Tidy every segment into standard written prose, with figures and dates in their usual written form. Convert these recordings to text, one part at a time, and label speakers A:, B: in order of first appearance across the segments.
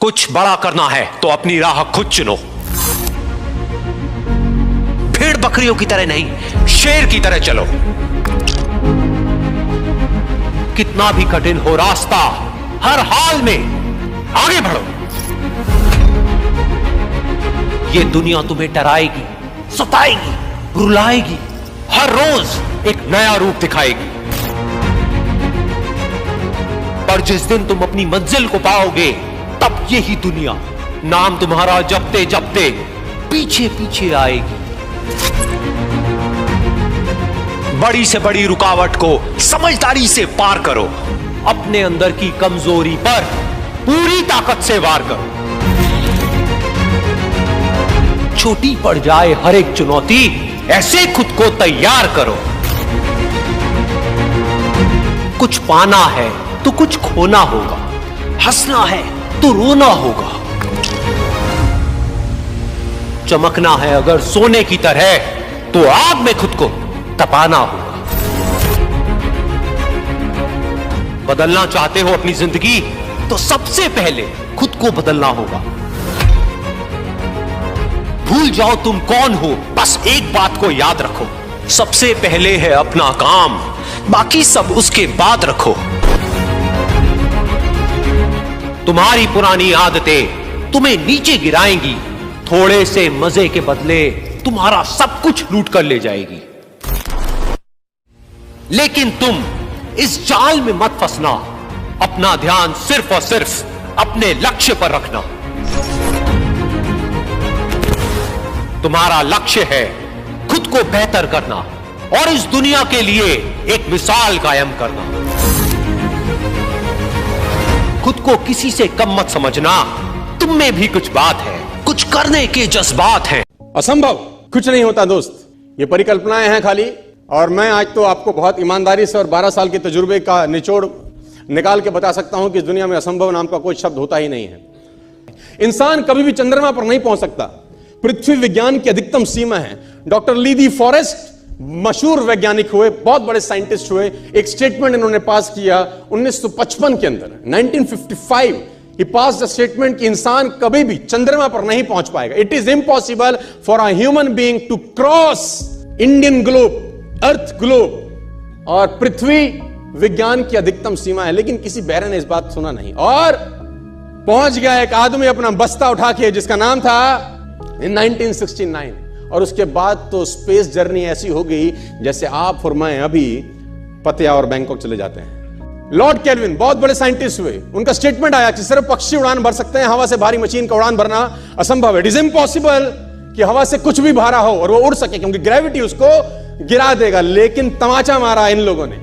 A: कुछ बड़ा करना है तो अपनी राह खुद चुनो। भेड़ बकरियों की तरह नहीं, शेर की तरह चलो। कितना भी कठिन हो रास्ता, हर हाल में आगे बढ़ो। ये दुनिया तुम्हें डराएगी, सताएगी, रुलाएगी, हर रोज एक नया रूप दिखाएगी। पर जिस दिन तुम अपनी मंजिल को पाओगे, तब यही दुनिया नाम तुम्हारा जपते जपते पीछे पीछे आएगी। बड़ी से बड़ी रुकावट को समझदारी से पार करो। अपने अंदर की कमजोरी पर पूरी ताकत से वार करो। छोटी पड़ जाए हर एक चुनौती, ऐसे खुद को तैयार करो। कुछ पाना है तो कुछ खोना होगा, हंसना है तो रोना होगा, चमकना है अगर सोने की तरह तो आग में खुद को तपाना होगा। बदलना चाहते हो अपनी जिंदगी तो सबसे पहले खुद को बदलना होगा। भूल जाओ तुम कौन हो, बस एक बात को याद रखो, सबसे पहले है अपना काम, बाकी सब उसके बाद रखो। तुम्हारी पुरानी आदतें तुम्हें नीचे गिराएंगी, थोड़े से मजे के बदले तुम्हारा सब कुछ लूट कर ले जाएगी। लेकिन तुम इस जाल में मत फंसना, अपना ध्यान सिर्फ और सिर्फ अपने लक्ष्य पर रखना। तुम्हारा लक्ष्य है खुद को बेहतर करना और इस दुनिया के लिए एक मिसाल कायम करना। खुद को किसी से कम मत समझना, तुम में भी कुछ बात है, कुछ करने के जज्बात हैं।
B: असंभव कुछ नहीं होता दोस्त, ये परिकल्पनाएं हैं खाली। और मैं आज तो आपको बहुत ईमानदारी से और 12 साल के तजुर्बे का निचोड़ निकाल के बता सकता हूं कि इस दुनिया में असंभव नाम का कोई शब्द होता ही नहीं है। इंसान कभी भी चंद्रमा पर नहीं पहुंच सकता, पृथ्वी विज्ञान की अधिकतम सीमा है। डॉक्टर ली दी फॉरेस्ट मशहूर वैज्ञानिक हुए, बहुत बड़े साइंटिस्ट हुए। एक स्टेटमेंट इन्होंने पास किया 1955 के अंदर, 1955 ही पास द स्टेटमेंट कि इंसान कभी भी चंद्रमा पर नहीं पहुंच पाएगा। It is impossible for a human being to cross Indian globe, earth globe. और पृथ्वी विज्ञान की अधिकतम सीमा है, लेकिन किसी बहरे ने इस बात सुना नहीं और पहुंच गया एक आदमी अपना बस्ता उठा के, जिसका नाम था इन 1969। और उसके बाद तो स्पेस जर्नी ऐसी हो गई जैसे आप और मैं अभी पतिया और बैंकॉक चले जाते हैं। लॉर्ड केल्विन बहुत बड़े साइंटिस्ट हुए, उनका स्टेटमेंट आया कि सिर्फ पक्षी उड़ान भर सकते हैं, हवा से भारी मशीन का उड़ान भरना असंभव है। इट इज इम्पॉसिबल कि हवा से कुछ भी भारा हो और वो उड़ सके, क्योंकि ग्रेविटी उसको गिरा देगा। लेकिन तमाचा मारा इन लोगों ने,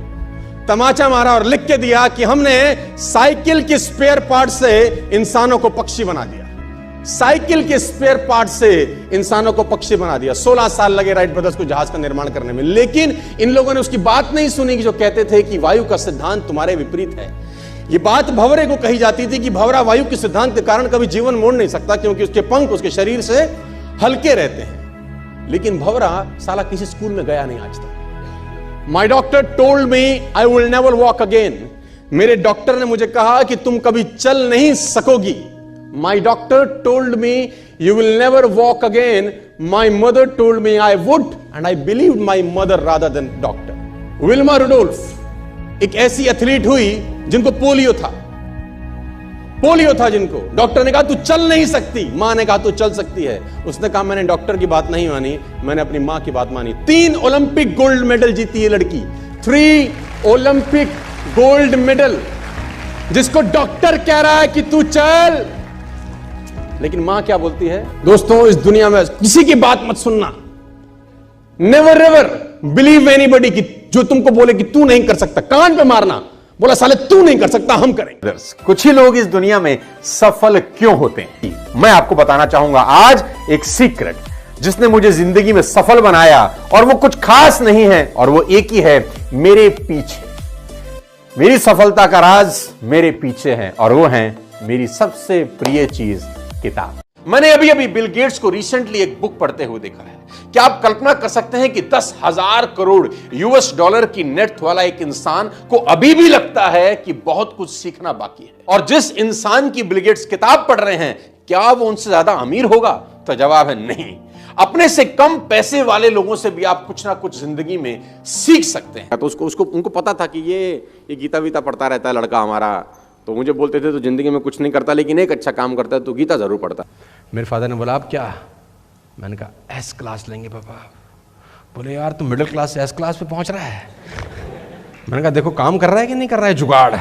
B: तमाचा मारा और लिख के दिया कि हमने साइकिल के स्पेयर पार्ट से इंसानों को पक्षी बना दिया। साइकिल के स्पेयर पार्ट से इंसानों को पक्षी बना दिया। 16 साल लगे राइट ब्रदर्स को जहाज का निर्माण करने में, लेकिन इन लोगों ने उसकी बात नहीं सुनी कि जो कहते थे कि वायु का सिद्धांत तुम्हारे विपरीत है। ये बात भंवरे को कही जाती थी कि भंवरा वायु के सिद्धांत के कारण कभी जीवन मोड़ नहीं सकता, क्योंकि उसके पंख उसके शरीर से हल्के रहते हैं। लेकिन भंवरा साला किसी स्कूल में गया नहीं आज तक। My doctor told me I will never walk again. मेरे डॉक्टर ने मुझे कहा कि तुम कभी चल नहीं सकोगी। My doctor told me you will never walk again. My mother told me I would, and I believed my mother rather than doctor. Wilma Rudolph एक ऐसी एथलीट हुई जिनको पोलियो था, जिनको डॉक्टर ने कहा तू चल नहीं सकती, मां ने कहा तू चल सकती है। उसने कहा मैंने डॉक्टर की बात नहीं मानी, मैंने अपनी मां की बात मानी। 3 ओलंपिक गोल्ड मेडल जीती है लड़की, 3 ओलंपिक गोल्ड मेडल, जिसको डॉक्टर कह रहा है कि तू चल। लेकिन मां क्या बोलती है? दोस्तों, इस दुनिया में किसी की बात मत सुनना, नेवर एवर बिलीव एनीबॉडी की जो तुमको बोले कि तू नहीं कर सकता, कान पे मारना, बोला साले तू नहीं कर सकता, हम करेंगे।
C: कुछ ही लोग इस दुनिया में सफल क्यों होते हैं, मैं आपको बताना चाहूंगा आज एक सीक्रेट जिसने मुझे जिंदगी में सफल बनाया, और वो कुछ खास नहीं है, और वो एक ही है, मेरे पीछे। मेरी सफलता का राज मेरे पीछे है, और वो है मेरी सबसे प्रिय चीज, किताब। मैंने अभी अभी बिल गेट्स को रिसेंटली एक बुक पढ़ते हुए देखा है। क्या आप कल्पना कर सकते हैं कि 10,000 करोड़ यूएस डॉलर की नेट वाला एक इंसान को अभी भी लगता है कि बहुत कुछ सीखना बाकी है? और जिस इंसान की बिल गेट्स किताब पढ़ रहे हैं, क्या वो उनसे ज्यादा अमीर होगा? तो जवाब है नहीं। अपने से कम पैसे वाले लोगों से भी आप कुछ ना कुछ जिंदगी में सीख सकते हैं।
B: तो उनको पता था कि ये गीता वीता पढ़ता रहता है लड़का हमारा, तो मुझे बोलते थे तो जिंदगी में कुछ नहीं करता, लेकिन एक अच्छा काम करता है तो गीता जरूर पढ़ता।
D: मेरे फादर ने बोला, आप क्या? मैंने कहा एस क्लास लेंगे पापा। बोले यार तू मिडिल क्लास से एस क्लास पे पहुंच रहा है। मैंने कहा देखो काम कर रहा है कि नहीं कर रहा है जुगाड़।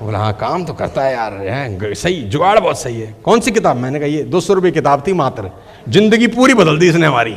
D: बोला हाँ काम तो करता है यार, सही जुगाड़ बहुत सही है। कौन सी किताब? मैंने कहा ये 200 रुपये किताब थी मात्र, जिंदगी पूरी बदल दी इसने हमारी।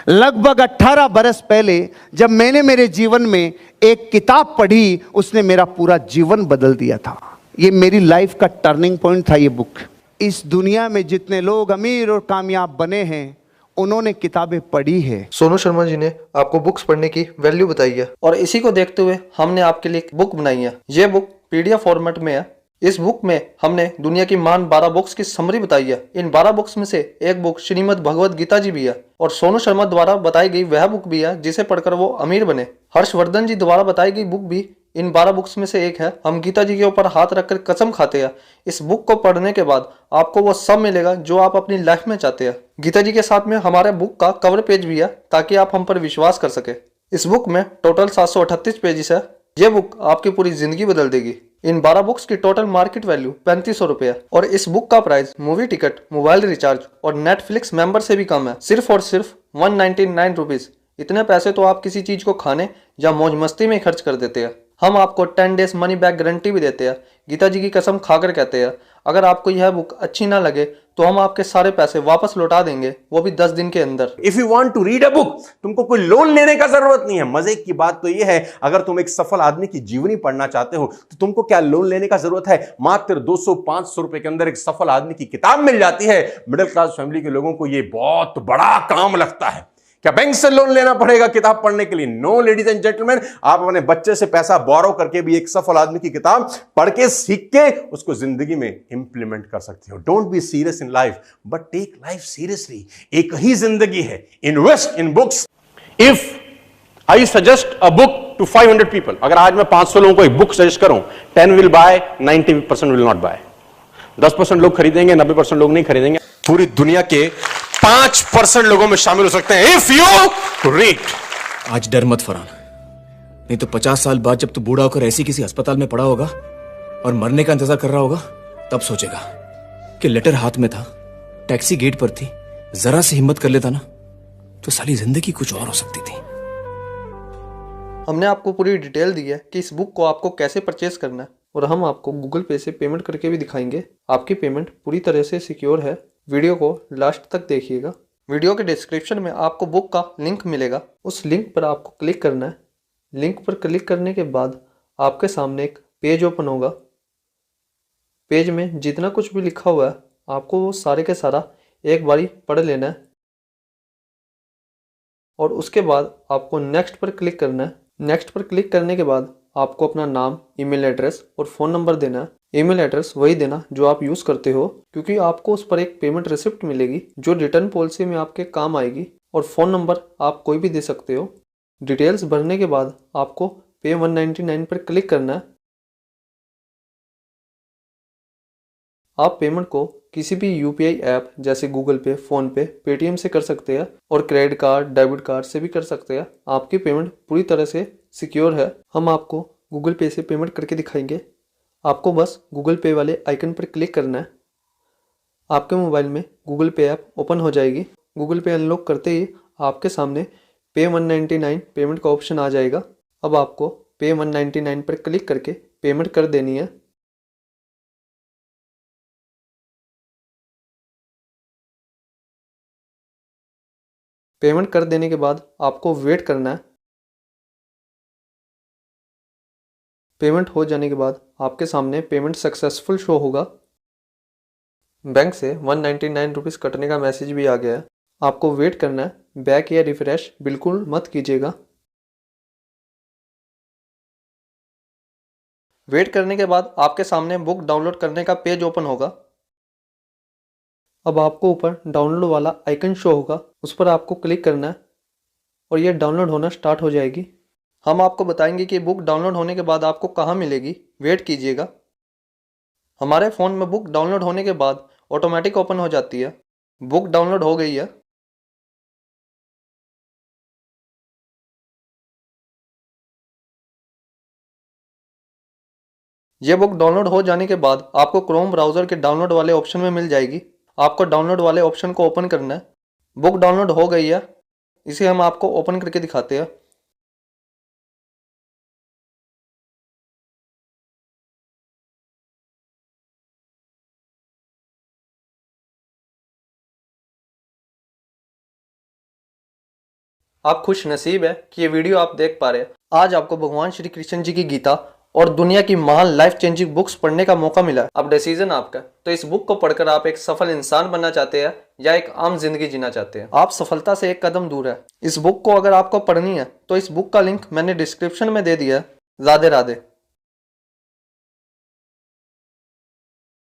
E: लगभग 18 बरस पहले जब मैंने मेरे जीवन में एक किताब पढ़ी, उसने मेरा पूरा जीवन बदल दिया था। ये मेरी लाइफ का टर्निंग पॉइंट था ये बुक। इस दुनिया में जितने लोग अमीर और कामयाब बने हैं, उन्होंने किताबें पढ़ी है।
F: सोनू शर्मा जी ने आपको बुक्स पढ़ने की वैल्यू बताई है और इसी को देखते हुए हमने आपके लिए एक बुक बनाई है। ये बुक पीडीएफ फॉर्मेट में है। इस बुक में हमने दुनिया की महान 12 बुक्स की समरी बताई है। इन 12 बुक्स में से एक बुक श्रीमद् भगवद गीता जी भी है और सोनू शर्मा द्वारा बताई गई वह बुक भी है जिसे पढ़कर वो अमीर बने। हर्षवर्धन जी द्वारा बताई गई बुक भी इन 12 बुक्स में से एक है। हम गीता जी के ऊपर हाथ रखकर कसम खाते हैं, इस बुक को पढ़ने के बाद आपको वो सब मिलेगा जो आप अपनी लाइफ में चाहते हैं। गीता जी के साथ में हमारे बुक का कवर पेज भी है ताकि आप हम पर विश्वास कर सके। इस बुक में टोटल 738 पेजेस है। ये बुक आपकी पूरी जिंदगी बदल देगी। इन 12 बुक्स की टोटल मार्केट वैल्यू 3500 रुपए है और इस बुक का price movie ticket, mobile recharge और नेटफ्लिक्स मेंबर से भी कम है, सिर्फ और सिर्फ 199 रुपीज। इतने पैसे तो आप किसी चीज को खाने या मौज मस्ती में खर्च कर देते हैं। हम आपको 10 डेज मनी बैक गारंटी भी देते हैं। गीता जी की कसम खाकर कहते हैं, अगर आपको यह बुक अच्छी ना लगे तो हम आपके सारे पैसे वापस लौटा देंगे, वो भी 10 दिन के अंदर।
C: If you want to read a book, तुमको कोई लोन लेने का जरूरत नहीं है। मजे की बात तो यह है, अगर तुम एक सफल आदमी की जीवनी पढ़ना चाहते हो तो तुमको क्या लोन लेने का जरूरत है? मात्र 200-500 रुपए के अंदर एक सफल आदमी की किताब मिल जाती है। मिडिल क्लास फैमिली के लोगों को यह बहुत बड़ा काम लगता है। क्या बैंक से लोन लेना पड़ेगा किताब पढ़ने के लिए? नो लेडीज एंड जेंटलमैन, आप अपने बच्चे से पैसा बोरो करके भी एक सफल आदमी की किताब पढ़ के सीख के उसको जिंदगी में इंप्लीमेंट कर सकते हो। Don't be serious in life but take life seriously. एक ही जिंदगी है, invest in books. If I suggest a book to 500 people, अगर आज मैं 500 लोगों को एक बुक सजेस्ट करूं, 10 will buy, 90% will not buy. 10% लोग खरीदेंगे, 90% लोग नहीं खरीदेंगे। पूरी दुनिया के 5% लोगों में शामिल हो सकते हैं इफ यू रीड।
G: आज डर मत फरहान, नहीं तो 50 साल बाद जब तू बूढ़ा होकर ऐसी किसी अस्पताल में पड़ा होगा और मरने का इंतजार कर रहा होगा, तब सोचेगा कि लेटर हाथ में था, टैक्सी गेट पर थी, जरा सी हिम्मत कर लेता ना तो साली जिंदगी कुछ और हो सकती थी।
F: हमने आपको पूरी डिटेल दी है कि इस बुक को आपको कैसे परचेस करना है और हम आपको गूगल पे से पेमेंट करके भी दिखाएंगे। आपकी पेमेंट पूरी तरह से सिक्योर है। वीडियो को लास्ट तक देखिएगा। वीडियो के डिस्क्रिप्शन में आपको बुक का लिंक मिलेगा, उस लिंक पर आपको क्लिक करना है। लिंक पर क्लिक करने के बाद आपके सामने एक पेज ओपन होगा। पेज में जितना कुछ भी लिखा हुआ है आपको वो सारे के सारा एक बारी पढ़ लेना है और उसके बाद आपको नेक्स्ट पर क्लिक करना है। नेक्स्ट पर क्लिक करने के बाद आपको अपना नाम, ईमेल एड्रेस और फ़ोन नंबर देना है। ईमेल एड्रेस वही देना जो आप यूज़ करते हो, क्योंकि आपको उस पर एक पेमेंट रिसिप्ट मिलेगी जो रिटर्न पॉलिसी में आपके काम आएगी। और फ़ोन नंबर आप कोई भी दे सकते हो। डिटेल्स भरने के बाद आपको पे 199 पर क्लिक करना है। आप पेमेंट को किसी भी यूपीआई ऐप जैसे गूगल पे, फ़ोन पे, पेटीएम से कर सकते हैं और क्रेडिट कार्ड, डेबिट कार्ड से भी कर सकते हैं। आपकी पेमेंट पूरी तरह से सिक्योर है। हम आपको गूगल पे से पेमेंट करके दिखाएंगे। आपको बस गूगल पे वाले आइकन पर क्लिक करना है। आपके मोबाइल में गूगल पे ऐप ओपन हो जाएगी। गूगल पे अनलॉक करते ही आपके सामने पे 199 पेमेंट का ऑप्शन आ जाएगा। अब आपको पे 199 पर क्लिक करके पेमेंट कर देनी है। पेमेंट कर देने के बाद आपको वेट करना है। पेमेंट हो जाने के बाद आपके सामने पेमेंट सक्सेसफुल शो होगा। बैंक से 199 रुपीज़ कटने का मैसेज भी आ गया है। आपको वेट करना है। बैक या रिफ्रेश बिल्कुल मत कीजिएगा। वेट करने के बाद आपके सामने बुक डाउनलोड करने का पेज ओपन होगा। अब आपको ऊपर डाउनलोड वाला आइकन शो होगा, उस पर आपको क्लिक करना है और ये डाउनलोड होना स्टार्ट हो जाएगी। हम आपको बताएंगे कि बुक डाउनलोड होने के बाद आपको कहाँ मिलेगी, वेट कीजिएगा। हमारे फ़ोन में बुक डाउनलोड होने के बाद ऑटोमेटिक ओपन हो जाती है। बुक डाउनलोड हो गई है। ये बुक डाउनलोड हो जाने के बाद आपको क्रोम ब्राउज़र के डाउनलोड वाले ऑप्शन में मिल जाएगी। आपको डाउनलोड वाले ऑप्शन को ओपन करना है। बुक डाउनलोड हो गई है, इसे हम आपको ओपन करके दिखाते हैं। आप खुश नसीब है कि ये वीडियो आप देख पा रहे हैं। आज आपको भगवान श्री कृष्ण जी की गीता और दुनिया की महान लाइफ चेंजिंग बुक्स पढ़ने का मौका मिला है। अब डिसीजन आपका। तो इस बुक को पढ़कर आप एक सफल इंसान बनना चाहते हैं या एक आम जिंदगी जीना चाहते हैं, आप सफलता से एक कदम दूर है। इस बुक को अगर आपको पढ़नी है तो इस बुक का लिंक मैंने डिस्क्रिप्शन में दे दिया है। राधे राधे।